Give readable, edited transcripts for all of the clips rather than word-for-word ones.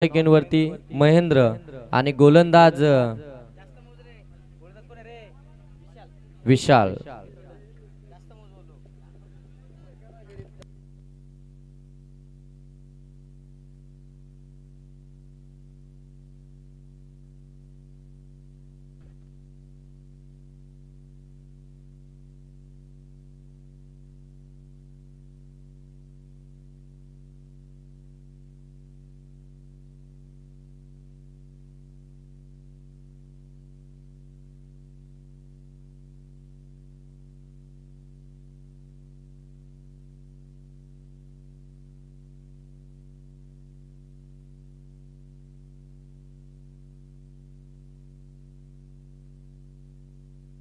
सेकंडवरती महेंद्र आणि गोलंदाज विशाल.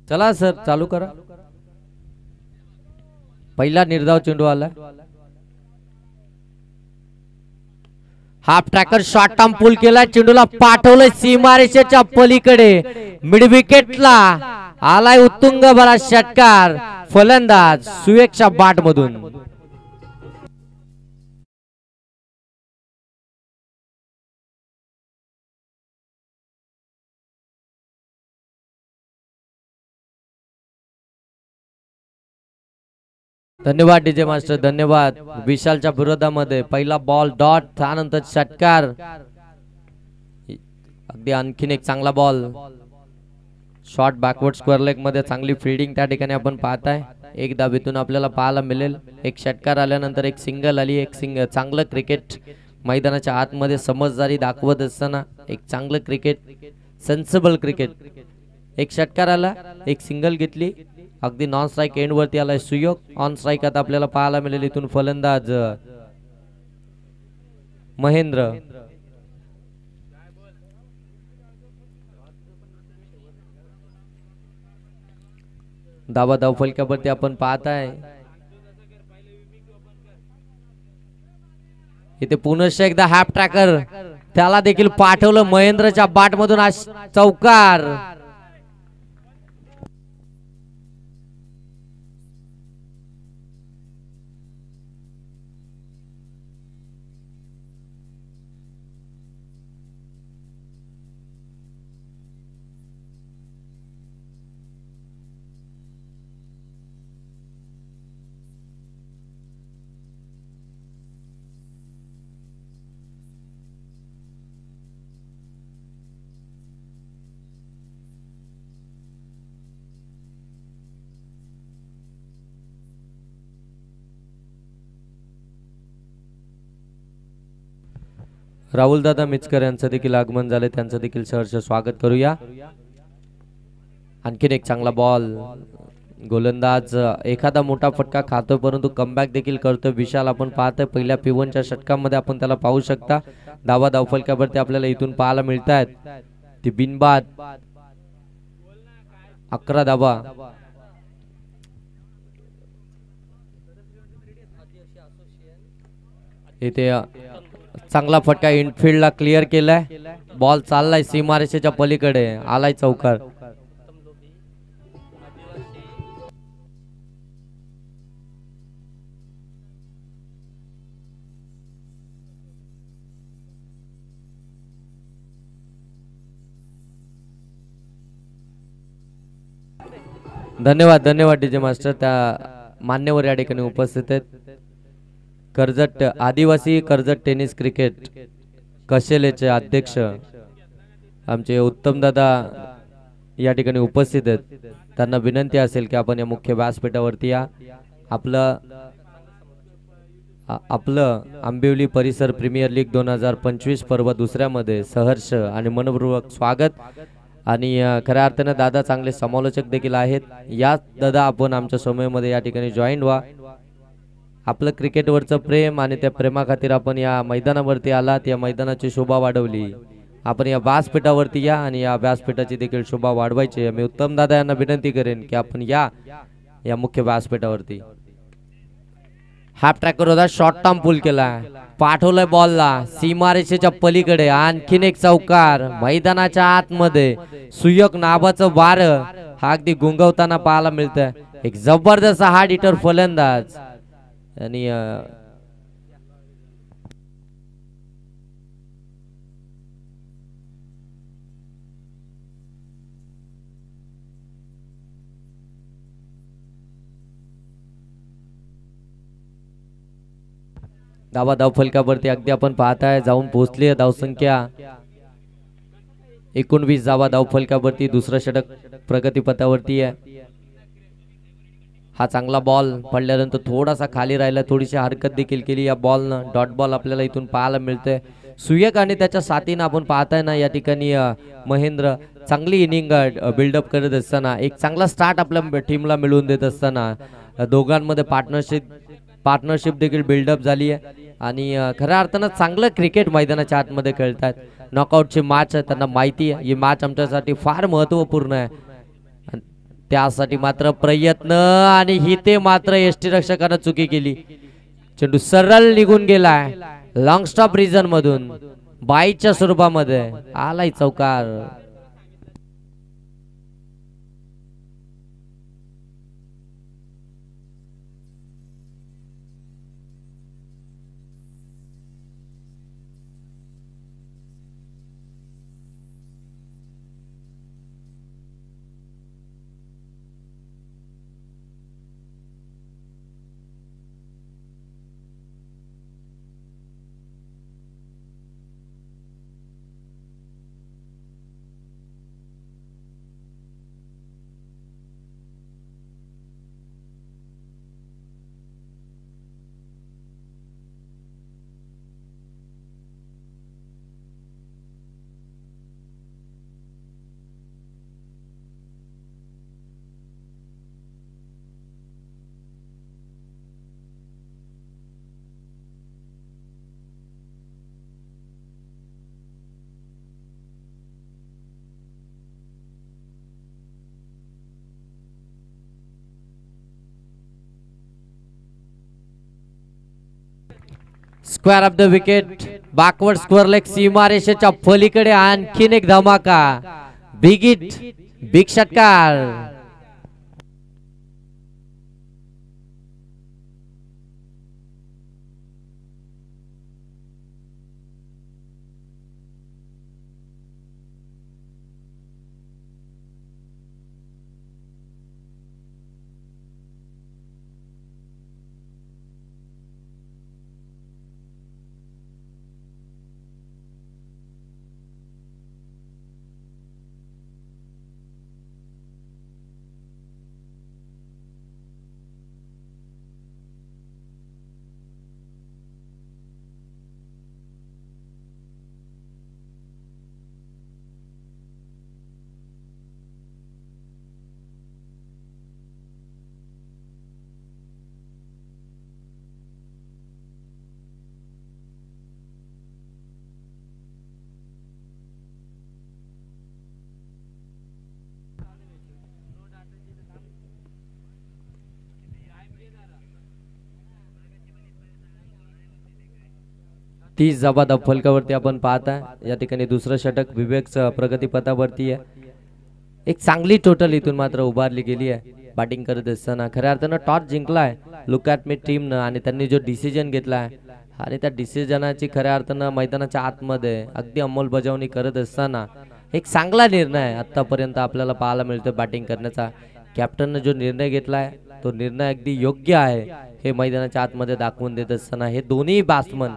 चला सर चालू करा. पहिला निर्धाव चेंडू आला. हाफ ट्रॅकर शॉर्ट टर्म पुल केला, चेंडूला पाठवलंय सीमारेषेच्या पलीकडे. मिड विकेटला आलाय उत्तुंग बरा षटकार फलंदाज सुवेकच्या बाट मधून. धन्यवाद डीजे मास्टर, धन्यवाद. विशालच्या विरोधामध्ये पहिला बॉल डॉट, त्यानंतर षटकार. अगदी आणखीन एक चांगला ball. Short backward square leg मध्ये चांगली फील्डिंग त्या ठिकाणी आपण पाहताय. एक धाबीतून आपल्याला पाहायला मिळेल. एक षटकार आल्यानंतर एक सिंगल आली. एक चांगलं क्रिकेट मैदानाच्या आतमध्ये समजदारी दाखवत असताना एक चांगलं क्रिकेट, सेन्सिबल क्रिकेट. एक षटकार आला, एक सिंगल घेतली. अगदी नॉन स्ट्राईक एंड वरती आलाय सुयोग. ऑन स्ट्राईक आता आपल्याला पाहायला मिळेल. इथून फलंदाज महेंद्र. धावा धावफलकावरती आपण पाहताय. इथे पुनश्च एकदा हाफ ट्रॅकर, त्याला देखील पाठवलं महेंद्रच्या बाट मधून. आज चौकार. राहुल दादा मिचकर यांचं देखील आगमन झाले, त्यांचं देखील सहर्ष स्वागत करूया. आणखीन एक चांगला बॉल. गोलंदाज एखादा मोठा फटका खातोय परंतु कमबॅक देखील करतोय विशाल. आपण पाहतोय पहिल्या P1च्या षटकामध्ये आपण त्याला पाहू शकता. धावा धावफलकावरती आपल्याला इथून पाहायला मिळतात. ती बिनबाद 11 धावा. इथे चांगला फटका इनफिल्डला क्लिअर केलाय. बॉल चाललाय सीमारेषेच्या पलीकडे, आलाय चौकार. धन्यवाद, धन्यवाद डीजे मास्टर. त्या मान्यवर या ठिकाणी उपस्थित आहेत. कर्जत आदिवासी कर्जत टेनिस क्रिकेट कशेलेचे अध्यक्ष आमचे उत्तम दादा या ठिकाणी उपस्थित आहेत. त्यांना विनंती असेल की आपण या मुख्य व्यासपीठावरती या. आपलं आंबिवली परिसर प्रीमियर लीग 2025 पर्व दुसऱ्यामध्ये सहर्ष आणि मनपूर्वक स्वागत. आणि खऱ्या अर्थाने दादा चांगले समालोचक देखील आहेत. याच दादा आपण आमच्या समूहामध्ये या ठिकाणी जॉईन व्हा. आपलं क्रिकेटवरचं प्रेम आणि त्या प्रेमाखातीर आपण या मैदानावरती आलात, या मैदानाची शोभा वाढवली. आपण या व्यासपीठावरती या आणि या व्यासपीठाची देखील शोभा वाढवायची. मी उत्तम दादा यांना विनंती करेन की आपण या मुख्य व्यासपीठावरती. हाफ ट्रॅकर होता, शॉर्ट टर्म पुल केला, पाठवलंय बॉलला सीमारेषेच्या पलीकडे. आणखीन एक चौकार मैदानाच्या आतमध्ये. सुयोग नावाचं वार हा अगदी गुंगवताना पाहायला मिळतंय. एक जबरदस्त हार्ड हिटर फलंदाज. आणि धावफलकावरती अगदी आपण पाहताय जाऊन पोहोचली धावसंख्या 19 धावफलकावरती दुसरं षटक प्रगतीपथावरती आहे. हा चांगला बॉल पडल्यानंतर थोडासा खाली राहिला, थोडीशी हरकत देखील केली या बॉलनं. डॉट बॉल आपल्याला इथून पाहायला मिळतोय. सुयक आणि त्याच्या साथीनं आपण पाहताय ना या ठिकाणी महेंद्र चांगली इनिंग बिल्डअप करत असताना, एक चांगला स्टार्ट आपल्या टीमला मिळवून देत असताना दोघांमध्ये पार्टनरशिप देखील बिल्डअप झाली आहे आणि खऱ्या अर्थानं चांगलं क्रिकेट मैदानाच्या आतमध्ये खेळतात. नॉकआउटची मॅच आहे, त्यांना माहिती आहे ही मॅच आमच्यासाठी फार महत्त्वपूर्ण आहे. त्यासाठी मात्र प्रयत्न आणि ही ते मात्र एसटी रक्षकानं चुकी केली. चेंडू सरळ निघून गेलाय लॉंग स्टॉप रिजन मधून, बाईच्या स्वरूपामध्ये आलाय चौकार. Square of the wicket, backward square leg, सीमारेषेच्या पलीकडे आणखीन एक धमाका. बिग हिट, बिग षटकार. तीस जबाद फलकावरती आपण पाहता या ठिकाणी दुसरं षटक विवेक प्रगतीपथावरती आहे. एक चांगली टोटल इथून मात्र उभारली गेली आहे बॅटिंग करत असताना. खऱ्या अर्थानं टॉस जिंकलाय लुक ॲट मी टीमनं आणि त्यांनी जो डिसिजन घेतलाय आणि त्या डिसिजनाची खऱ्या अर्थानं मैदानाच्या आतमध्ये अगदी अंमलबजावणी करत असताना एक चांगला निर्णय आतापर्यंत आपल्याला पाहायला मिळतो बॅटिंग करण्याचा. कॅप्टननं जो निर्णय घेतलाय तो निर्णय अगदी योग्य आहे हे मैदानाच्या आतमध्ये दाखवून देत असताना हे दोन्ही बॅट्समन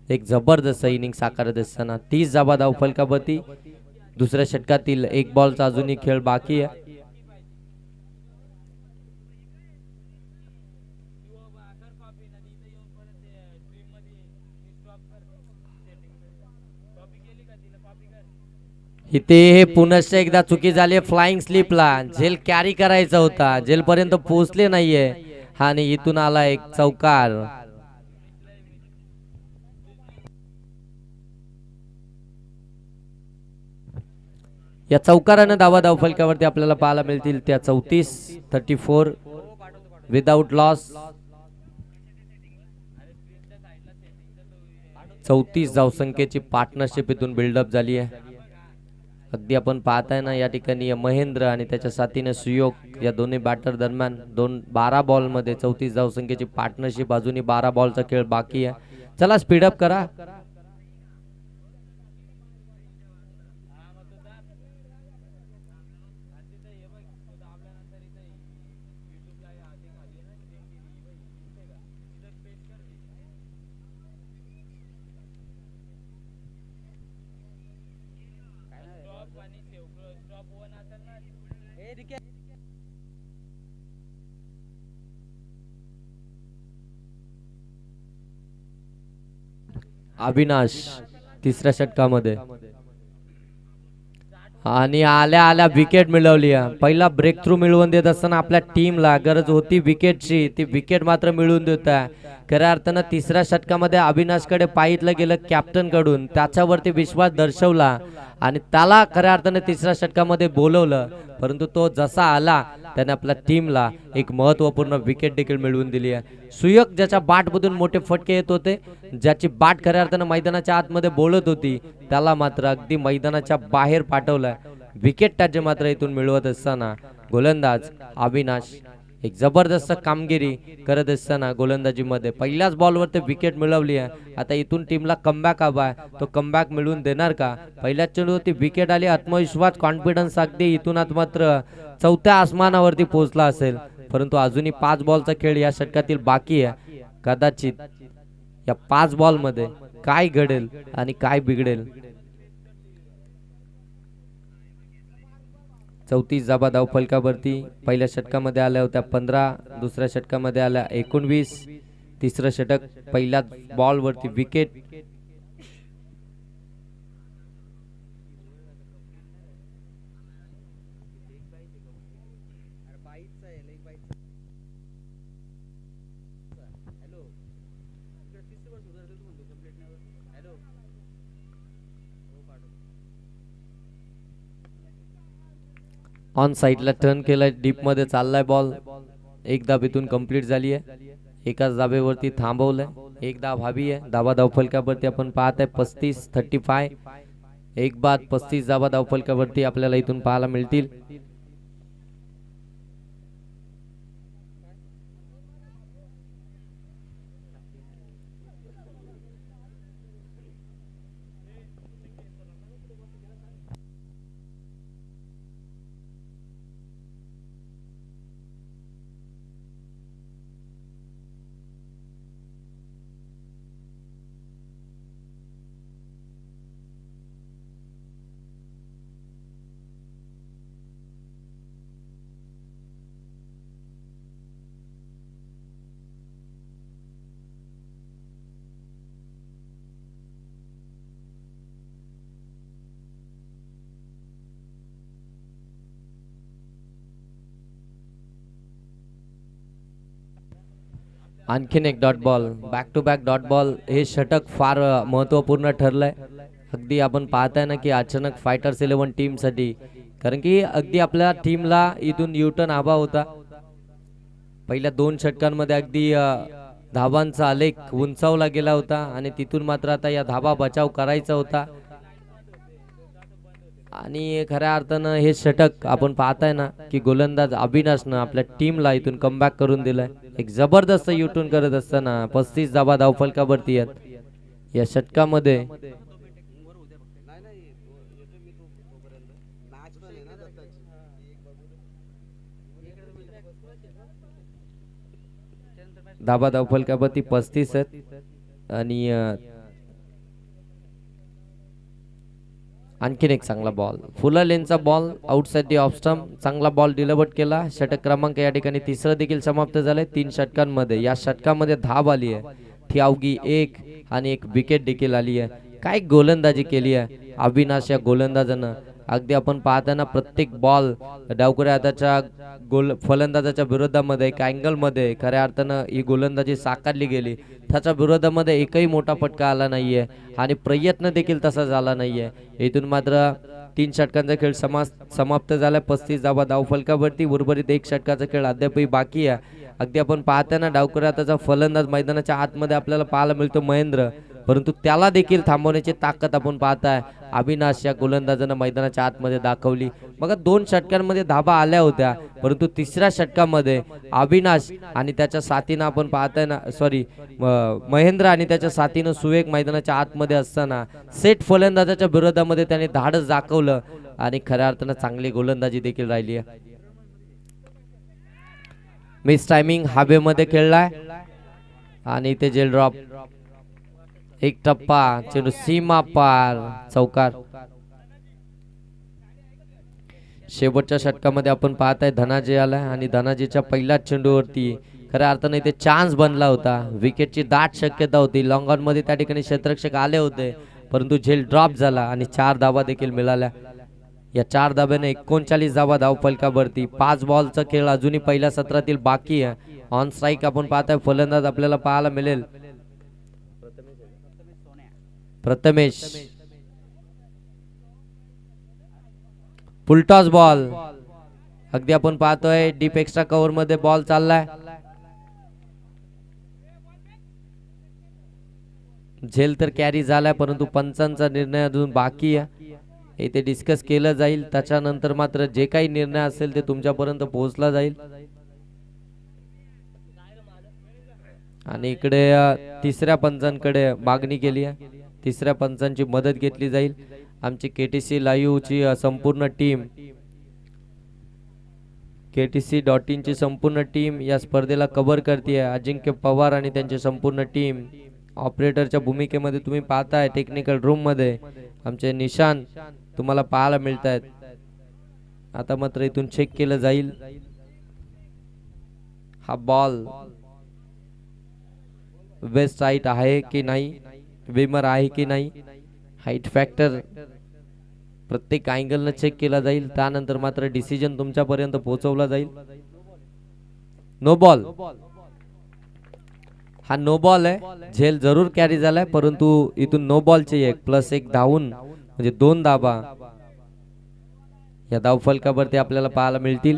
एक जबरदस्त इनिंग साकारत असताना 30 धाव फलकावरती दुसऱ्या षटकातील एक बॉलचा अजूनही खेळ बाकी आहे. इथे पुनश्च एकदा चुकी झाली. फ्लाइंग स्लिपला झेल कॅरी करायचा होता, झेल पर्यंत पोहोचले नाहीये आणि इथून आला एक चौकार. या चौकारानं धाव फलकावरती आपल्याला पाहायला मिळतील त्या 34 विदाउट लॉस. 34 धावसंख्येची पार्टनरशिप इथून बिल्डअप झाली आहे. अगदी आपण पाहताय ना या ठिकाणी महेंद्र आणि त्याच्या साथीने सुयोग या दोन्ही बॅटर दरम्यान 12 बॉल मध्ये 34 धावसंख्येची पार्टनरशिप. अजूनही 12 बॉलचा खेळ बाकी आहे. चला स्पीडअप करा. अविनाश तिसऱ्या षटकामध्ये आणि आल्या आल्या विकेट मिळवली. पहिला ब्रेक थ्रू मिळवून देत असताना आपल्या टीमला गरज होती विकेटची, ती विकेट मात्र मिळवून देत आहे. खऱ्या अर्थानं तिसऱ्या षटकामध्ये अविनाशकडे पाहिलं गेलं कॅप्टन कडून, त्याच्यावरती विश्वास दर्शवला आणि त्याला खऱ्या अर्थाने तिसऱ्या षटकामध्ये बोलवलं, परंतु तो जसा आला त्याने आपल्या टीमला एक महत्वपूर्ण विकेट देखील मिळवून दिली आहे. सुयोग ज्याच्या बॅटमधून मोठे फटके येत होते, ज्याची बॅट खऱ्या अर्थानं मैदानाच्या आतमध्ये बोलत होती, त्याला मात्र अगदी मैदानाच्या बाहेर पाठवलंय. विकेट त्याचे मात्र इथून मिळवत असताना गोलंदाज अविनाश एक जबरदस्त कामगिरी करत असताना गोलंदाजीमध्ये पहिल्याच बॉलवर ते विकेट मिळवली आहे. आता इथून टीमला कमबॅक हवा आहे, तो कमबॅक मिळवून देणार का? पहिल्याच चेंडूवरती विकेट आली, आत्मविश्वास कॉन्फिडन्स अगदी इथून आत मात्र चौथ्या आसमानावरती पोहोचला असेल, परंतु अजूनही 5 बॉलचा खेळ या षटकातील बाकी आहे. कदाचित या 5 बॉल मध्ये काय घडेल आणि काय बिघडेल. 34 जाबा धाव फलकावरती पहिल्या षटकामध्ये आल्या होत्या 15, दुसऱ्या षटकामध्ये आल्या 19, तिसरं षटक पहिल्या बॉल वरती विकेट. ऑन साइडला टर्न केलाय, डीप मध्ये चाललाय बॉल. एक धाव इथून कंप्लीट झाली आहे, एकाच धाबेवरती थांबवलंय. एक धाव हवी आहे. धाबा धाव फलकावरती आपण पाहत आहे 35-35. एक बाद 35 धाबा धाव फलकावरती आपल्याला इथून पाहायला मिळतील. आणखीन एक dot ball, back to back dot ball. हे षटक फार महत्वपूर्ण ठरलंय. अगदी आपण पाहताय ना की अचानक फायटर्स 11 टीम साठी, कारण की अगदी आपल्या टीमला इथून यूटर्न हवा होता. पहिल्या 2 षटकांमध्ये अगदी धाबांचा आलेख उंचावला गेला होता आणि तिथून मात्र आता या धाबा बचाव करायचा होता. आणि खऱ्या अर्थानं हे षटक आपण पाहताय ना की गोलंदाज अविनाशनं आपल्या टीमला इथून कमबॅक करून दिलाय. एक जबरदस्त युटर्न करत असताना 35 धाबा धावफलकावरती आहेत या षटकामध्ये. धाबा धावफलकावरती 35 आहेत आणि आणखीन एक चांगला बॉल, फुला लेनचा ball outside the off stump. चांगला बॉल डिलिव्हर्ड केला. षटक क्रमांक या ठिकाणी तिसरं देखील समाप्त झालंय 3 षटकांमध्ये. या षटकामध्ये धाब आली आहे ती अवघी 1 आणि एक विकेट देखील आली आहे. काय गोलंदाजी केली आहे अविनाश या गोलंदाजानं. अगदी आपण पाहताना प्रत्येक बॉल डावखुऱ्या हाताच्या फलंदाजाच्या विरोधामध्ये एक अँगल मध्ये खऱ्या अर्थानं ही गोलंदाजी साकारली गेली. त्याच्या विरोधामध्ये एकही मोठा फटका आला नाहीये आणि प्रयत्न देखील तसा झाला नाहीये. इथून मात्र 3 षटकांचा खेळ समाप्त झाला. 35 धावा धावफलकावरती. उर्वरित 1 षटकाचा खेळ अद्यापही बाकी आहे. अगदी आपण पाहताना डावखुऱ्या हाताचा फलंदाज मैदानाच्या आतमध्ये आपल्याला पाहायला मिळतो महेंद्र, परंतु त्याला देखील थांबवण्याची ताकद आपण पाहताय अविनाश या गोलंदाजानं मैदानाच्या आतमध्ये दाखवली. बघा 2 षटकांमध्ये धाबा आल्या होत्या, परंतु तिसऱ्या षटकामध्ये अविनाश आणि त्याच्या साथीनं आपण पाहताय ना, महेंद्र आणि त्याच्या साथीनं सुवेग मैदानाच्या आतमध्ये असताना सेट फलंदाजाच्या विरोधामध्ये त्याने धाडस दाखवलं आणि खऱ्या अर्थानं चांगली गोलंदाजी देखील राहिली आहे. मिस टायमिंग हवेमध्ये खेळलाय आणि ते जेल ड्रॉप. एक टप्पा चेंडू सीमा पार, चौकार. शेवटच्या षटकामध्ये आपण पाहताय धनाजी आलाय आणि धनाजीच्या पहिल्याच चेंडूवरती खऱ्या अर्थाने इथे चान्स बनला होता. विकेटची दाट शक्यता होती. लॉंग ऑन मध्ये त्या ठिकाणी क्षेत्ररक्षक आले होते, परंतु झेल ड्रॉप झाला आणि 4 धावा देखील मिळाल्या. या 4 धाब्याने 39 धावा धावफलकावरती. 5 बॉलचा खेळ अजूनही पहिल्या सत्रातील बाकी आहे. ऑन स्ट्राईक आपण पाहताय फलंदाज आपल्याला पाहायला मिळेल प्रथमेश. फुलटॉस बॉल अगदी आपण पाहतोय डीप एक्स्ट्रा कव्हर मध्ये बॉल चाललाय. झेल तर कॅरी झालाय, परंतु पंचांचा निर्णय अजून बाकी आहे. इथे डिस्कस केलं जाईल, त्याच्यानंतर मात्र जे काही निर्णय असेल ते तुमच्यापर्यंत पोहोचला जाईल. आणि इकडे तिसऱ्या पंचांकडे मागणी केली आहे. तिसऱ्या पंचांची मदत घेतली जाईल. आमची केटीसी लाईव्ह ची संपूर्ण टीम, KTC.in ची संपूर्ण टीम या स्पर्धेला कव्हर करते. अजिंक्य पवार आणि त्यांची संपूर्ण टीम ऑपरेटरच्या भूमिकेमध्ये तुम्ही पाहताय. टेक्निकल रूम मध्ये आमचे निशान तुम्हाला पाहायला मिळत आहेत. आता मात्र इथून चेक केलं जाईल हा बॉल वेस्ट हाईट आहे की नाही, विमर आहे की नाही. हाईट फॅक्टर प्रत्येक अँगलनं चेक केला जाईल, त्यानंतर मात्र डिसिजन तुमच्यापर्यंत पोहोचवला जाईल. नो बॉल, हा नो बॉल आहे. झेल जरूर कॅरी झालाय, परंतु इथून नो बॉलचे 1+1 धावून म्हणजे 2 धाबा या धावफलकावरती आपल्याला पाहायला मिळतील.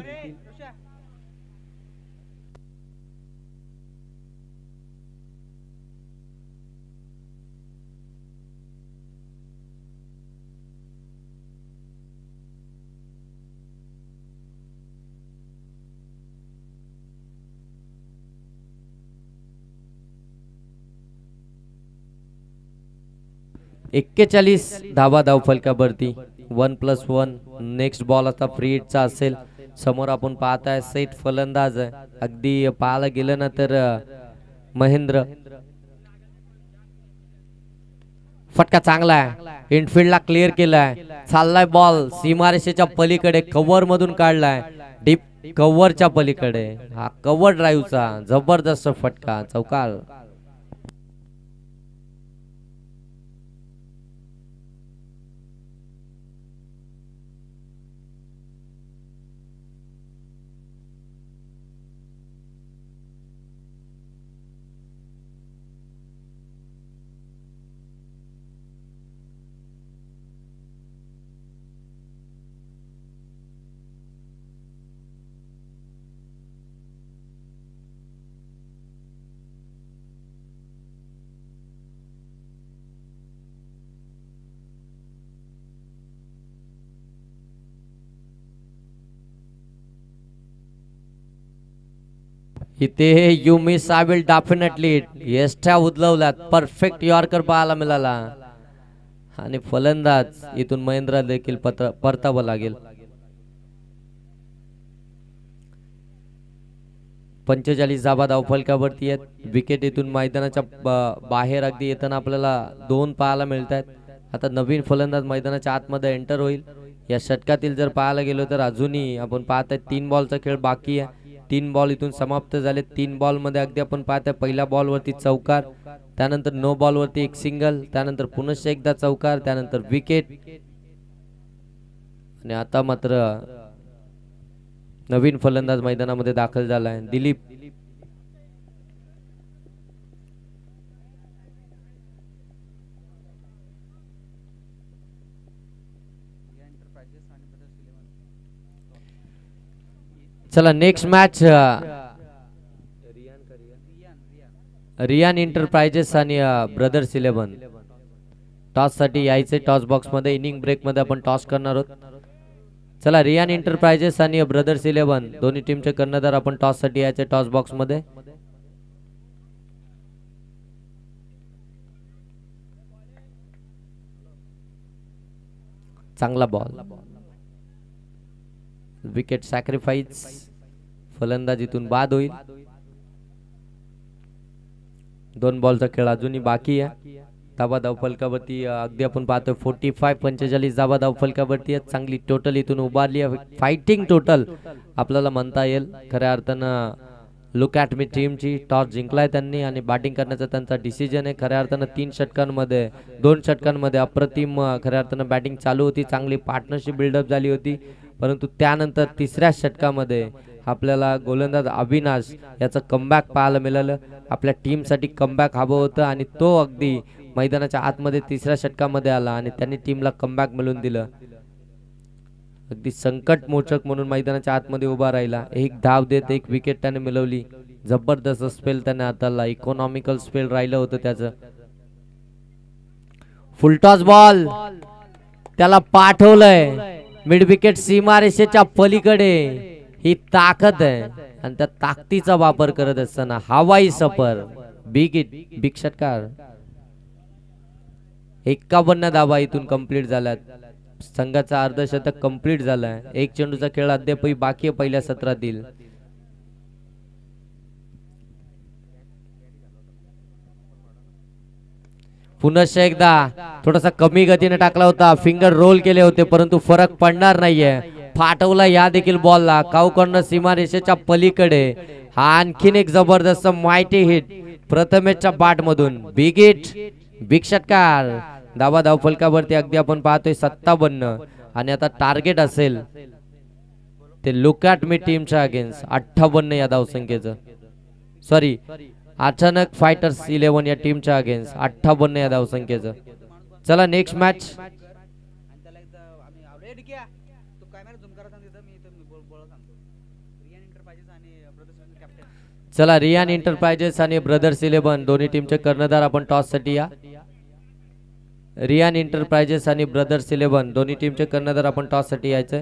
एक्केचाळीस धावा धावफलकावरती. 1+1 नेक्स्ट बॉल आता फ्री हिटचा असेल. समोर आपण पाहताय सेट फलंदाज आहे. अगदी पाहायला गेलं ना तर महेंद्र. फटका चांगला आहे, इनफिल्डला क्लिअर केलाय. चाललाय बॉल सीमारेषेच्या पलीकडे, कव्हर मधून काढलाय, डीप कव्हरच्या पलीकडे. हा कव्हर ड्राईव्हचा जबरदस्त फटका, चौकार. इथे you miss I will definitely एस्ट्या उदलवल्यात. परफेक्ट यॉर्कर पाहायला मिळाला आणि फलंदाज इथून महेंद्र देखील परतावं लागेल. 45 धावा धावफलकावरती आहेत. विकेट इथून मैदानाच्या बाहेर अगदी येताना आपल्याला 2 पाहायला मिळत आहेत. आता नवीन फलंदाज मैदानाच्या आतमध्ये एंटर होईल. या षटकातील जर पाहायला गेलो तर अजूनही आपण पाहताय 3 बॉलचा खेळ बाकी आहे. 3 बॉल इथून समाप्त झाले. 3 बॉल मध्ये अगदी आपण पाहताय पहिल्या बॉल वरती चौकार, त्यानंतर नो बॉल वरती 1 सिंगल, त्यानंतर पुनश्च एकदा चौकार, त्यानंतर विकेट. आणि आता मात्र नवीन फलंदाज मैदानामध्ये दाखल झालाय, दिलीप. चला नेक्स्ट मॅच रियान एंटरप्राइजेस आणि ब्रदर्स 11 टॉस साठी यायचे. टॉस बॉक्स मध्ये इनिंग ब्रेक मध्ये आपण टॉस करणार आहोत. चला रियान एंटरप्राइजेस आणि ब्रदर्स 11 दोन्ही टीमचे कर्णधार आपण टॉस साठी यायचे टॉस बॉक्स मध्ये. चांगला बॉल, विकेट सॅक्रिफाइस. फलंदाज इथून बाद होईल. 2 बॉलचा खेळ अजूनही बाकी आहे. धाबा धावफलकावरती अगदी आपण पाहतोय 45-45 धाबा धावफलकावरती आहेत. चांगली टोटल इथून उभारली आहे, फायटिंग टोटल आपल्याला म्हणता येईल. खऱ्या अर्थानं लुक ॲट मी टीमची टॉस जिंकलाय त्यांनी आणि बॅटिंग करण्याचा त्यांचा डिसिजन आहे. खऱ्या अर्थानं 3 षटकांमध्ये 2 षटकांमध्ये अप्रतिम खऱ्या अर्थानं बॅटिंग चालू होती, चांगली पार्टनरशिप बिल्डअप झाली होती. परंतु त्यानंतर तिसऱ्या षटकामध्ये आपल्याला गोलंदाज अविनाश याचं कमबॅक पाहायला मिळालं. आपल्या टीमसाठी कमबॅक हवं होतं आणि तो अगदी मैदानाच्या आतमध्ये तिसऱ्या षटकामध्ये आला आणि त्यांनी टीमला कमबॅक मिळवून दिलं. अगदी संकट मोचक म्हणून मैदानाच्या आतमध्ये उभा राहिला. एक धाव देत एक विकेट त्याने मिळवली. जबरदस्त स्पेल त्याने हाताळला, इकॉनॉमिकल स्पेल राहिलं होतं त्याचं. फुलटॉस बॉल त्याला पाठवलंय मिड विकेट सीमारेषेच्या पलीकडे. ही ताकद आहे आणि त्या ताकदीचा वापर करत असताना हवाई सफर बिग हिट, बिग षटकार. 51 धावा इथून कंप्लीट झाल्यात. संघाचा अर्धशतक कंप्लीट झालाय. एक चेंडूचा खेळ अद्यापही बाकी आहे पहिल्या सत्रातील. पुनश्च एकदा थोडासा कमी गतीने टाकला होता, फिंगर रोल केले होते, परंतु फरक पडणार नाहीये. फाटवला या देखील बॉलला काऊकडनं सीमारेषेच्या पलीकडे. हा आणखीन एक जबरदस्त मायटी हिट प्रथमेशच्या बॅट मधून. बिग हिट, बिग षटकार. धावा धावफलकावरती अगदी आपण पाहतोय 57 आणि आता टार्गेट असेल ते लुक ॲट मी टीमच्या अगेन्स्ट 58 या धावसंख्येचं. सॉरी, अचानक फायटर्स 11 या टीमच्या अगेन्स्ट 58 या धावसंख्येचं. चला नेक्स्ट मॅच. चला रियान एंटरप्राइजेस आणि ब्रदर्स 11 दोन्ही टीमचे कर्णधार आपण टॉस साठी या. रियान एंटरप्राइजेस आणि ब्रदर्स 11 दोन्ही टीमचे कर्णधार आपण टॉस साठी यायचं.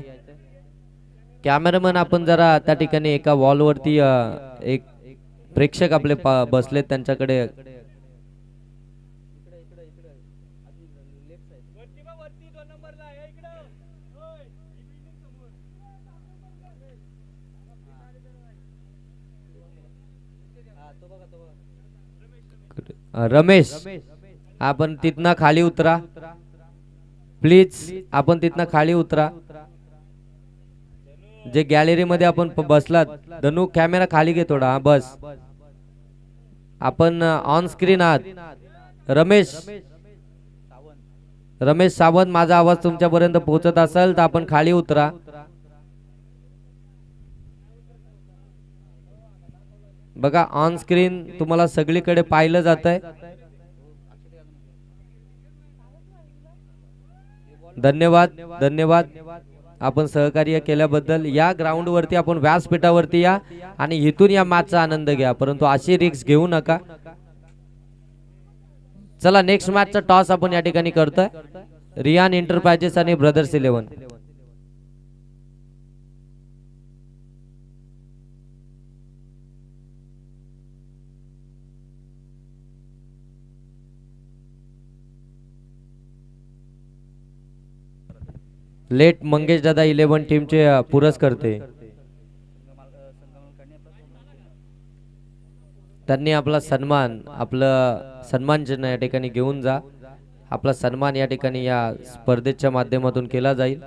कॅमेरामन आपण जरा त्या ठिकाणी एका वॉल वरती एक प्रेक्षक आपले बसलेत त्यांच्याकडे. रमेश, आपण तिथनं खाली उतरा प्लीज. आपण तिथनं खाली उतरा. जे गॅलरी मध्ये आपण बसलात, धनु कॅमेरा खाली घे थोडा. हा बस, आपण ऑन स्क्रीन आहात. रमेश सावंत, माझा आवाज तुमच्यापर्यंत पोहोचत असेल तर आपण खाली उतरा. बघा ऑन स्क्रीन तुम्हाला सगळीकडे पाहिलं जात आहे. धन्यवाद, धन्यवाद आपण सहकार्य केल्याबद्दल. या ग्राउंड वरती आपण व्यासपीठावरती या आणि इथून या मॅचचा आनंद घ्या, परंतु अशी रिस्क घेऊ नका. चला नेक्स्ट मॅचचा टॉस आपण या ठिकाणी करतोय. रियान एंटरप्राइजेस आणि ब्रदर्स 11. लेट मंगेश दादा 11 टीमचे पुरस्कर्ते. त्यांनी आपला सन्मान, आपलं सन्मान चिन्ह या ठिकाणी घेऊन जा. आपला सन्मान या ठिकाणी या स्पर्धेच्या माध्यमातून केला जाईल.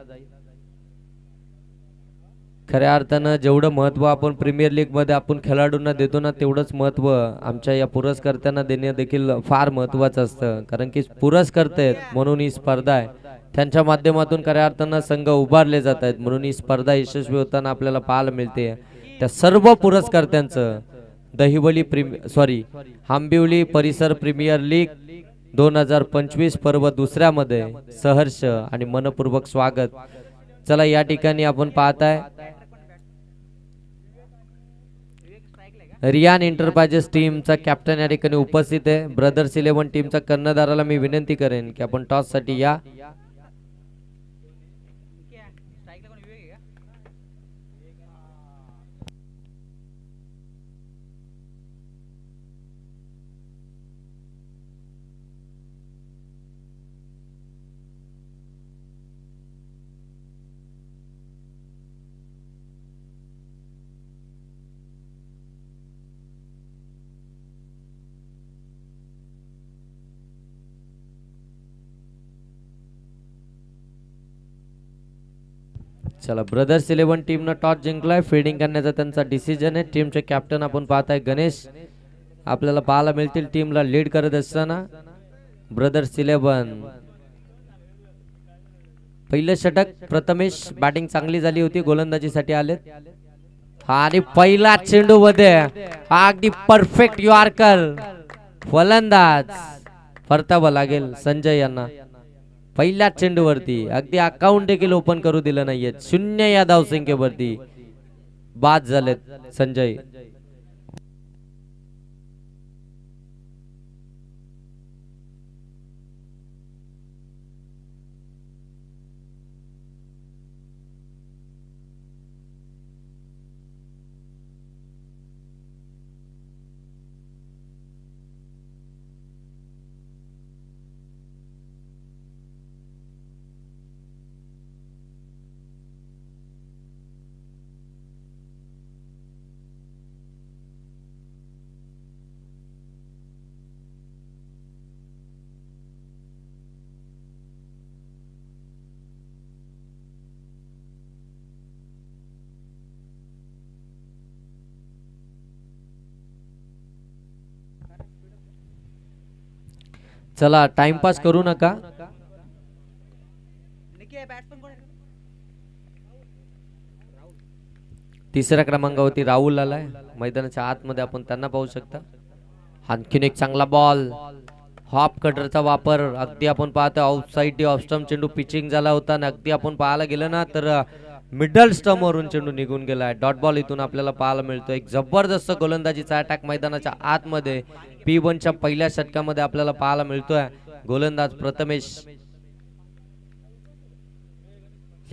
खऱ्या अर्थानं जेवढं महत्व आपण प्रीमियर लीग मध्ये आपण खेळाडूंना देतो ना, तेवढंच महत्व आमच्या या पुरस्कर्त्यांना देणे देखील फार महत्वाचं असतं. कारण की पुरस्कर्ते आहेत म्हणून ही स्पर्धा आहे. त्यांच्या माध्यमातून खऱ्या अर्थानं संघ उभारले जात आहेत, म्हणून ही स्पर्धा यशस्वी होताना आपल्याला पाहायला मिळते. त्या सर्व पुरस्कर्त्यांचं आंबिवली परिसर प्रीमियर लीग 2025 पर्व दुसऱ्यामध्ये सहर्ष आणि मनपूर्वक स्वागत. चला या ठिकाणी आपण पाहताय रियान एंटरप्राइजेस टीमचा कॅप्टन या ठिकाणी उपस्थित आहे. ब्रदर्स 11 टीमचा कर्णधाराला मी विनंती करेन की आपण टॉस साठी या. चला ब्रदर्स 11 टीमनं टॉस जिंकलाय. फिल्डिंग करण्याचा त्यांचा डिसिजन आहे. टीमचे कॅप्टन आपण पाहताय गणेश आपल्याला पाहायला मिळतील टीमला लीड करत असताना. ब्रदर्स 11 पहिलं षटक प्रथमेश बॅटिंग चांगली झाली होती. गोलंदाजीसाठी आलेत. हा आणि पहिला चेंडू मध्ये हा अगदी परफेक्ट यॉर्कर. फलंदाज परतावं लागेल संजय यांना. पहिल्या चेंडूवरती अगदी अकाउंट देखील ओपन करू दिलं नाहीये. 0 या धावसंख्येवरती बाद झालेत संजय. चला टाइमपास करू नका. तिसऱ्या क्रमांकावरती राहुल आलाय. मैदानाच्या आतमध्ये आपण त्यांना पाहू शकता. आणखीन एक चांगला बॉल. हॉप कटरचा वापर अगदी आपण पाहतो. आउटसाइड ऑफ स्टंप चेंडू पिचिंग झाला होता आणि अगदी आपण पाहायला गेलं ना तर मिडल स्टंप वरून चेंडू निघून गेलाय. डॉट बॉल इथून आपल्याला पाहायला मिळतो. एक जबरदस्त गोलंदाजीचा अटॅक मैदानाच्या आतमध्ये P1 च्या पहिल्या षटकामध्ये आपल्याला पाहायला मिळतोय. गोलंदाज प्रथमेश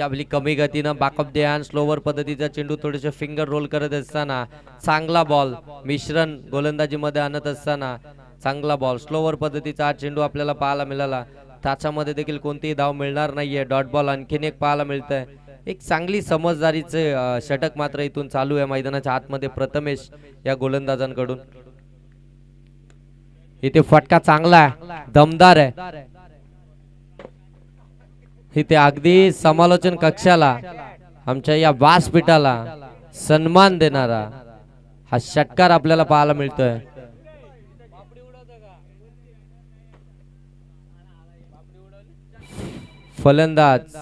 आपली कमी गतीनं बॅकअप दे आणि स्लोवर पद्धतीचा चेंडू थोडेसे फिंगर रोल करत असताना चांगला बॉल मिश्रण गोलंदाजीमध्ये आणत असताना चांगला बॉल स्लोवर पद्धतीचा चेंडू आपल्याला पाहायला मिळाला. त्याच्यामध्ये देखील कोणतीही धाव मिळणार नाहीये. डॉट बॉल आणखीन एक पाहायला मिळतंय. एक चांगली समजदारीचे षटक मात्र इथून चालू आहे मैदानाच्या आतमध्ये प्रथमेश या गोलंदाजांकडून. इथे फटका चांगला आहे. दमदार आहे. इथे अगदी समालोचन कक्षाला आमच्या या व्यासपीठाला सन्मान देणारा हा षटकार आपल्याला पाहायला मिळतोय. फलंदाज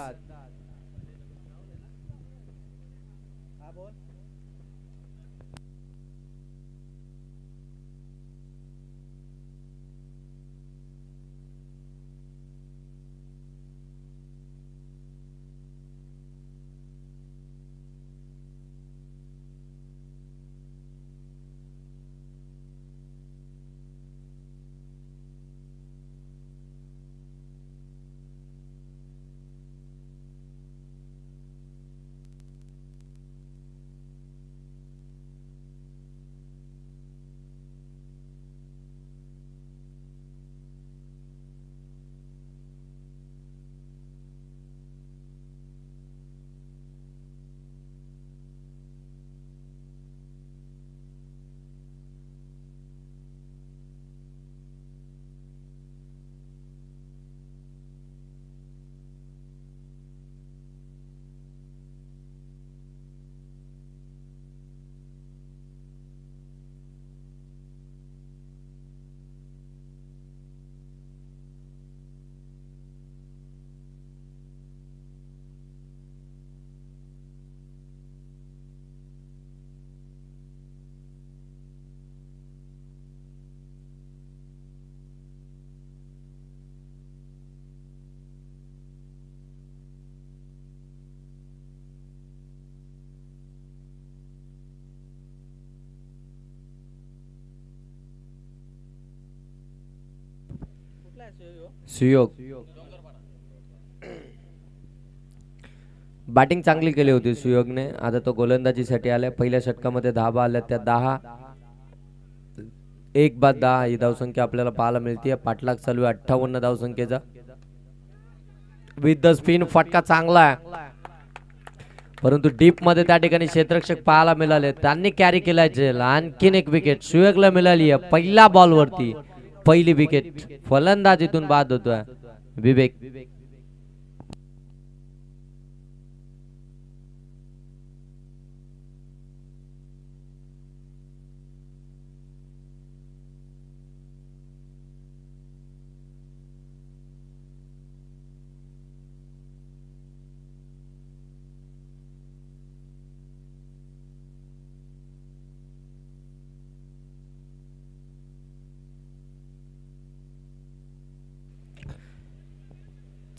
सुयोग बॅटिंग चांगली केली होती सुयोगने. आता तो गोलंदाजीसाठी आलाय. पहिल्या षटकामध्ये 10 आल्या त्या 10 1 बाद 10 ही धावसंख्या आपल्याला पाहायला मिळते. पाठलाग चालू आहे 58 धावसंख्येचा. विथ द स्पिन फटका चांगला आहे परंतु डीप मध्ये त्या ठिकाणी क्षेत्ररक्षक पाहायला मिळाले. त्यांनी कॅरी केलाय झेल. आणखीन एक विकेट सुयोगला मिळाली आहे पहिल्या बॉल वरती. पहिली विकेट. फलंदाज इथून बाद होतोय विवेक.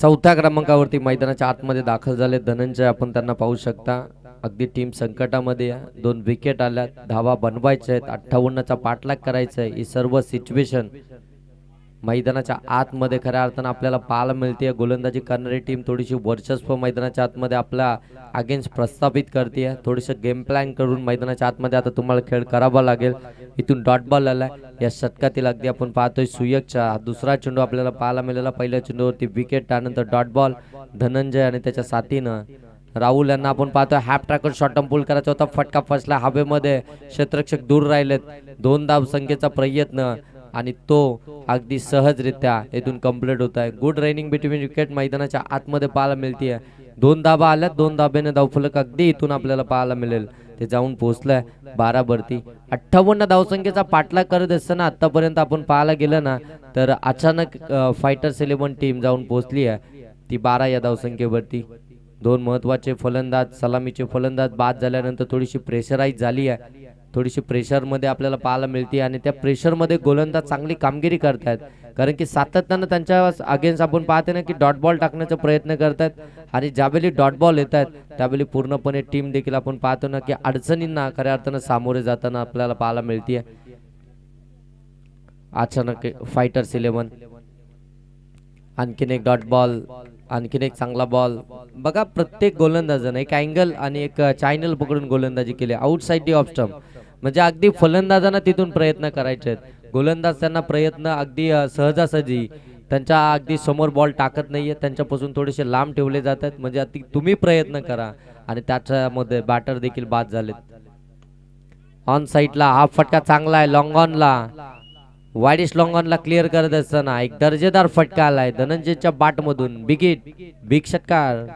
चौथ्या क्रमांकावरती मैदानाच्या आतमध्ये दाखल झाले धनंजय, आपण त्यांना पाहू शकता. अगदी टीम संकटामध्ये आहे. 2 विकेट आल्यात, धावा बनवायच्या आहेत, 58चा पाठलाग करायचा आहे. ही सर्व सिच्युएशन मैदानाच्या आतमध्ये खऱ्या अर्थानं आपल्याला पाहायला मिळते. गोलंदाजी करणारी टीम थोडीशी वर्चस्व मैदानाच्या आतमध्ये आपल्या अगेन्स्ट प्रस्थापित करते. थोडीसं गेम प्लॅन करून मैदानाच्या आतमध्ये आता तुम्हाला खेळ करावा लागेल. इथून डॉट बॉल आलाय. या षटकातील अगदी आपण पाहतोय सुयकचा दुसरा चेंडू आपल्याला पाहायला मिळाला. पहिल्या चेंडूवरती विकेट, त्यानंतर डॉट बॉल. धनंजय आणि त्याच्या साथीनं राहुल यांना आपण पाहतोय हॅप ट्रॅकर शॉर्ट पूल करायचा होता. फटका फसला हवेमध्ये, क्षेत्ररक्षक दूर राहिलेत. 2 धाव संख्येचा प्रयत्न आणि तो अगदी सहजरित्या इथून कंप्लीट होत आहे. गुड रनिंग बिटवीन विकेट मैदानाच्या आतमध्ये पाहायला मिळते. 2 धाबा आल्यात, 2 धाब्याने धावफलक अगदी इथून आपल्याला पाहायला मिळेल. ते जाऊन पोहोचलंय 12 वरती. 58 धावसंख्येचा पाठलाग करत असताना आतापर्यंत आपण पाहायला गेलं ना तर अचानक फायटर्स 11 टीम जाऊन पोहोचली आहे ती 12 या धावसंख्येवरती. 2 महत्वाचे फलंदाज, सलामीचे फलंदाज बाद झाल्यानंतर थोडीशी प्रेशराईज झाली आहे. थोडीशी प्रेशरमध्ये आपल्याला पाहायला मिळते आणि त्या प्रेशरमध्ये गोलंदाज चांगली कामगिरी करतायत. कारण की सातत्यानं त्यांच्या अगेन्स्ट आपण पाहते ना की डॉट बॉल टाकण्याचा प्रयत्न करतात आणि ज्यावेळी डॉट बॉल येत आहेत त्यावेळी पूर्णपणे टीम देखील आपण पाहतो ना की अडचणींना खऱ्या अर्थानं सामोरे जाताना आपल्याला पाहायला मिळते. अचानक फायटर्स 11 आणखीन एक डॉट बॉल, आणखीन एक चांगला बॉल. बघा प्रत्येक गोलंदाजाने एक अँगल आणि एक चॅनल पकडून गोलंदाजी केली. आउटसाइड दी ऑफ स्टंप म्हणजे अगदी फलंदाजांना तिथून प्रयत्न करायचे आहेत. गोलंदाज त्यांना प्रयत्न अगदी सहजासहजी त्यांच्या अगदी समोर बॉल टाकत नाहीये, त्यांच्यापासून थोडेसे लांब ठेवले जातात. म्हणजे अगदी तुम्ही प्रयत्न करा आणि त्याच्यामध्ये बॅटर देखील बाद झालेत. ऑन साईडला हा फटका चांगला आहे. लॉंग ऑनला वाईडिश लॉंग ऑनला क्लिअर करत असताना एक दर्जेदार फटका आलाय धनंजयच्या बाट मधून. बिग हिट, बिग षटकार.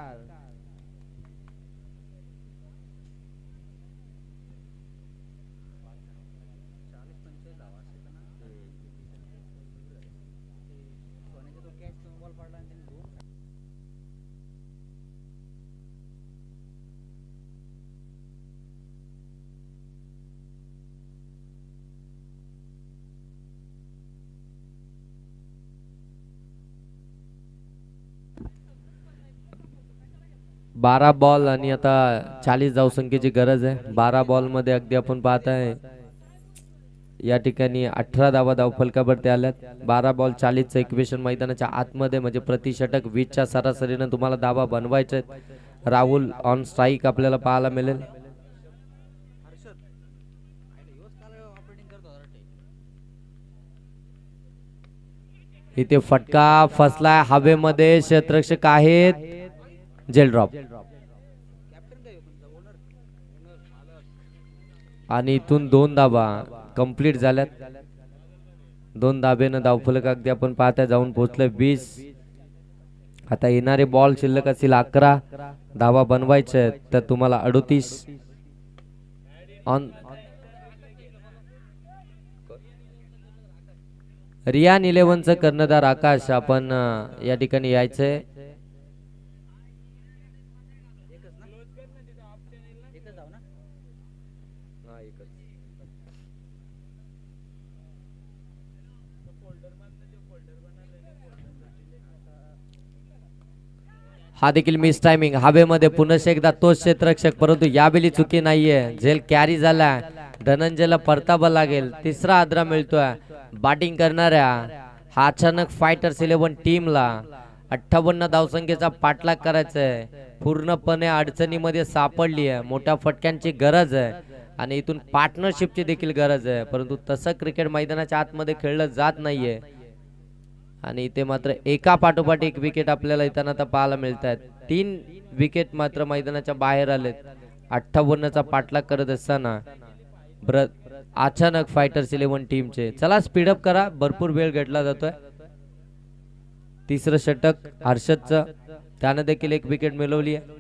बारा बॉल आणि आता 40 धावसंख्येची गरज आहे. 12 बॉल मध्ये अगदी आपण पाहताय या ठिकाणी 18 धावा धावफलकावरती आल्यात. 12 बॉल 40चं इक्वेशन मैदानाच्या आतमध्ये म्हणजे प्रति षटक 20च्या सरासरीनं तुम्हाला धावा बनवायचे आहेत. राहुल ऑन स्ट्राईक आपल्याला पाहायला मिळेल. इथे फटका फसलाय हवेमध्ये, क्षेत्ररक्षक आहेत. जेल ड्रॉप आणि इथून 2 धाबा कंप्लीट झाल्यात. 2 धाब्यानं धावफलक अगदी आपण पाहता जाऊन पोहोचलोय 20. आता येणारे बॉल शिल्लक असतील 11. धावा बनवायचे तर तुम्हाला 38. ऑन रियान 11चं कर्णधार आकाश आपण या ठिकाणी यायचंय. हा देखील मिस टायमिंग. हवेमध्ये पुन्हा एकदा तोच क्षेत्ररक्षक, परंतु यावेळी चुकी नाहीये. झेल कॅरी झाला. धनंजयला परतावा लागेल. 3रा आदरा मिळतोय बॅटिंग करणाऱ्या हा अचानक फायटर्स 11 टीमला. 58 धावसंख्येचा पाठलाग करायचा आहे. पूर्णपणे अडचणीमध्ये सापडली आहे. मोठ्या फटक्यांची गरज आहे आणि इथून पार्टनरशिपची देखील गरज आहे. परंतु तसं क्रिकेट मैदानाच्या आतमध्ये खेळलं जात नाहीये आणि इथे मात्र एका पाठोपाठ एक विकेट आपल्याला इथं आता पाहायला मिळत आहेत. 3 विकेट मात्र मैदानाच्या बाहेर आलेत. 58चा पाठलाग करत असताना अचानक फायटर्स 11 टीमचे. चला स्पीडअप करा, भरपूर वेळ घेतला जातोय. 3रं षटक हर्षदचं, त्याने देखील एक विकेट मिळवली आहे.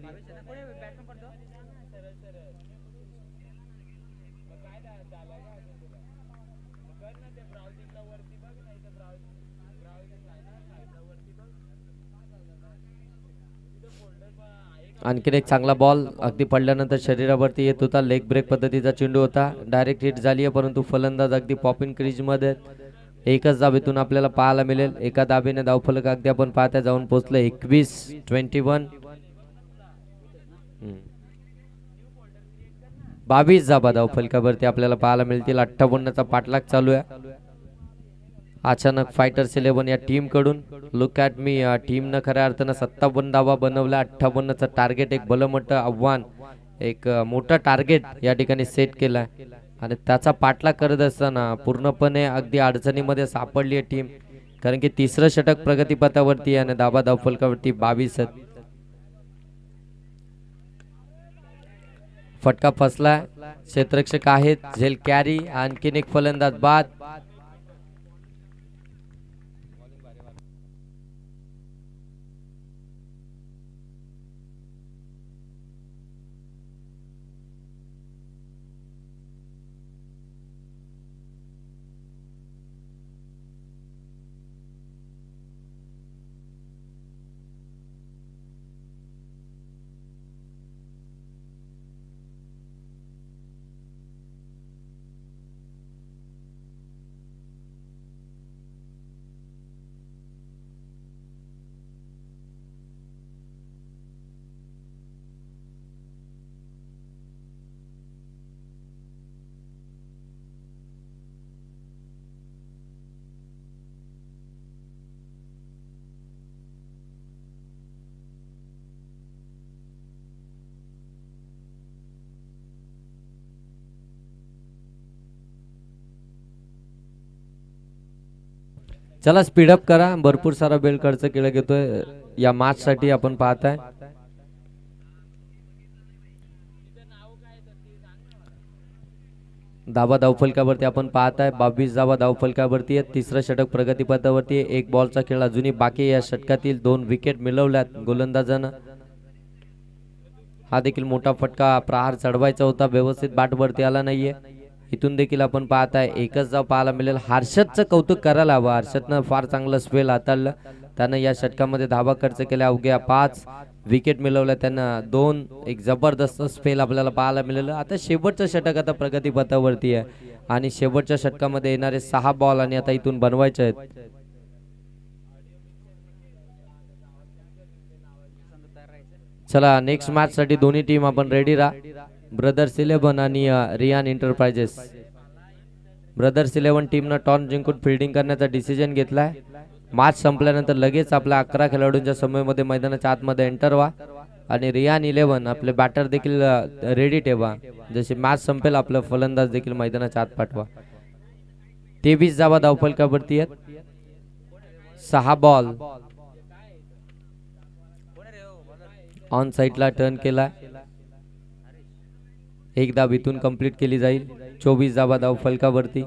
आणखीन एक चांगला बॉल अगदी पडल्यानंतर शरीरावरती येत होता. लेग ब्रेक पद्धतीचा चेंडू होता. डायरेक्ट हिट झाली आहे परंतु फलंदाज अगदी पॉपिंग क्रीज मध्ये. एकच धाबेतून आपल्याला पाहायला मिळेल. एका धाबेने धावफलक अगदी आपण पाहता जाऊन पोहोचलं 21-21. 22 धाबा धावफलकावरती आपल्याला पाहायला मिळतील. 58चा पाठलाग चालू आहे. अचानक फायटर्स 11 या टीम कडून लुक ॲट मी टीमनं खऱ्या अर्थानं 57 धावा बनवल्या. 58चं टार्गेट एक भलं मोठं आव्हान, एक मोठं टार्गेट या ठिकाणी सेट केलाय आणि त्याचा पाठलाग करत असताना पूर्णपणे अगदी अडचणीमध्ये सापडली आहे टीम. कारण की तिसरं षटक प्रगतीपथावरती आणि धाबा धावफलकावरती 22. फटका फसलाय. क्षेत्ररक्षक आहेत झेल कॅरी. आणखीन एक फलंदाज बाद. चला स्पीडअप करा. भरपूर सारा बेल खर्च केला घेतोय या मॅच साठी आपण पाहताय. धाबा धावफलकावरती आपण पाहताय 22 धाबा धावफलकावरती आहे. तिसरं षटक प्रगतीपथावरती आहे. एक बॉलचा खेळ अजूनही बाकी. या षटकातील 2 विकेट मिळवल्यात गोलंदाजानं. हा देखील मोठा फटका. प्रहार चढवायचा होता, व्यवस्थित बॅट वरती आला नाहीये. इथून देखील आपण पाहताय एकच धाव पाहायला मिळेल. हर्षदचं कौतुक करायला हवं. हर्षदनं फार चांगलं स्पेल हाताळलं. त्यानं या षटकामध्ये धाबा खर्च केल्या. अवघ्या 5 विकेट मिळवल्या त्यानं. 2 एक जबरदस्त स्पेल आपल्याला पाहायला मिळालं. आता शेवटचं षटक आता प्रगतीपथावरती आहे आणि शेवटच्या षटकामध्ये येणारे 6 बॉल आणि आता इथून बनवायचे आहेत. चला नेक्स्ट मॅच साठी दोन्ही टीम आपण रेडी राहा. ब्रदर्स 11 आणि रियान एंटरप्राइजेस. ब्रदर्स 11 टीमनं टॉस जिंकून फिल्डिंग करण्याचा डिसिजन घेतलाय. मॅच संपल्यानंतर लगेच आपल्या 11 खेळाडूंच्या समूहामध्ये मैदानाच्या आतमध्ये एंटर व्हा आणि रियान 11 आपले बॅटर देखील रेडी ठेवा. जसे मॅच संपेल आपलं फलंदाज देखील मैदानाच्या आत पाठवा. 23 धावा धावफलकावरती आहेत. 6 बॉल. ऑन साइडला टर्न केला. एक धाव इथून कंप्लीट केली जाईल. 24 धावा धावफलकावरती.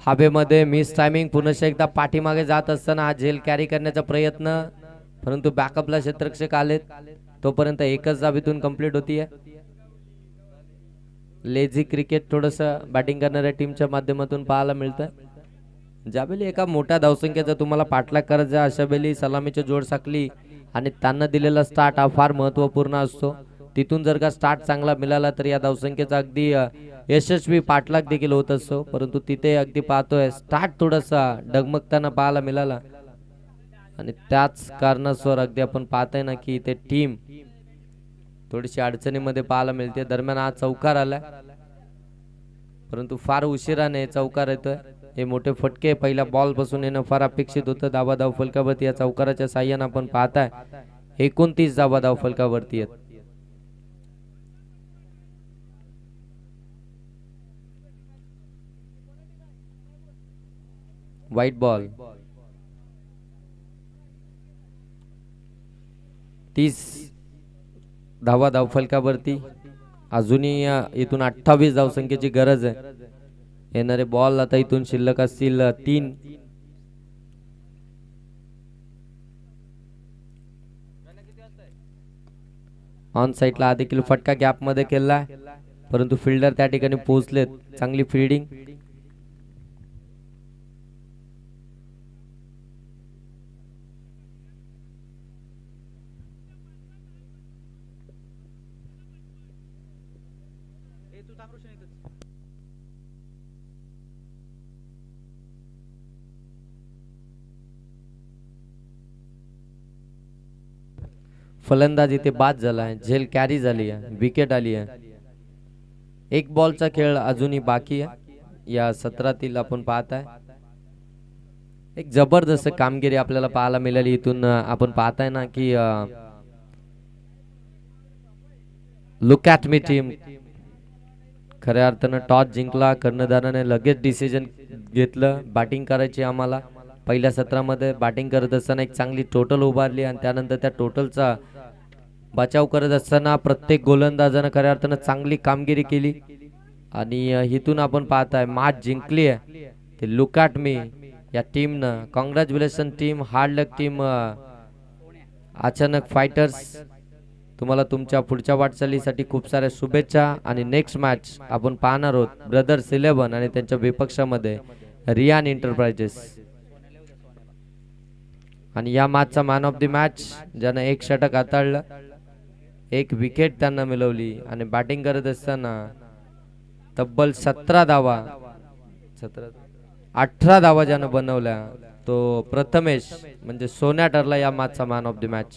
हवेमध्ये मिस टायमिंग. पुन्हा एकदा पाठीमागे जात असताना हा झेल कॅरी करण्याचा प्रयत्न, परंतु बॅकअपला क्षेत्ररक्षक आलेत. तोपर्यंत एकच धाव इथून कंप्लीट होतीये. लेझी क्रिकेट थोडस बॅटिंग करणाऱ्या टीमच्या माध्यमातून पाहायला मिळतं. ज्यावेळी एका मोठ्या धावसंख्येचा तुम्हाला पाठलाग करायचा अशा वेळी सलामीची जोड साकली आणि त्यांना दिलेला स्टार्ट हा फार महत्वपूर्ण असतो. तिथून जर का स्टार्ट चांगला मिळाला तर या धावसंख्येचा अगदी यशस्वी पाठलाग देखील होत असतो. परंतु तिथे अगदी पाहतोय स्टार्ट थोडासा डगमगताना पाहायला मिळाला आणि त्याच कारणास्तव अगदी आपण पाहताय ना की ते टीम थोडीशी अडचणीमध्ये पाहायला मिळते. दरम्यान हा चौकार आला, परंतु फार उशिराने चौकार येतोय. हे मोठे फटके पहिल्या बॉल पासून येणं फार अपेक्षित होतं. धावा धावफलकावरती या चौकाराच्या साह्याने आपण पाहताय 29 धावा धावफलकावरती आहेत. White ball. 30 धावा धावफलकावरती. अजूनही इथून 28 धावसंख्येची गरज आहे. येणारे बॉल आता इथून शिल्लक असतील 3. ऑन साइडला हा देखील फटका गॅप मध्ये केलाय, परंतु फिल्डर त्या ठिकाणी पोहोचलेत. चांगली फिल्डिंग. फलंदाज इथे बाद झालाय, झेल कॅरी झाली आहे, विकेट आली आहे. एक बॉलचा खेळ अजूनही बाकी आहे या सत्रातील. आपण पाहताय एक जबरदस्त कामगिरी आपल्याला पाहायला मिळाली. इथून आपण पाहताय ना की लुक ॲट मी टीम खऱ्या अर्थानं टॉस जिंकला. कर्णधाराने लगेच डिसिजन घेतलं बॅटिंग करायची. आम्हाला पहिल्या सत्रामध्ये बॅटिंग करत असताना एक चांगली टोटल उभारली आणि त्यानंतर त्या टोटलचा बचाव करत असताना प्रत्येक गोलंदाजानं खऱ्या अर्थानं चांगली कामगिरी केली आणि इथून आपण पाहताय मॅच जिंकली आहे. ते लुक ॲट मी या टीमनं. कॉंग्रॅच्युलेशन टीम, हार्ड लक टीम. अचानक फायटर्स, तुम्हाला तुमच्या पुढच्या वाटचालीसाठी खूप साऱ्या शुभेच्छा. आणि नेक्स्ट मॅच आपण पाहणार आहोत ब्रदर्स 11 आणि त्यांच्या विपक्षामध्ये रियान एंटरप्राइजेस. आणि या मॅचचा मॅन ऑफ द मॅच ज्यानं 1 षटक हाताळलं, 1 विकेट त्यांना मिळवली आणि बॅटिंग करत असताना तब्बल 17 धावा 18 धावा ज्यानं बनवल्या, तो प्रथमेश म्हणजे सोन्या ठरला या मॅचचा मॅन ऑफ द मॅच.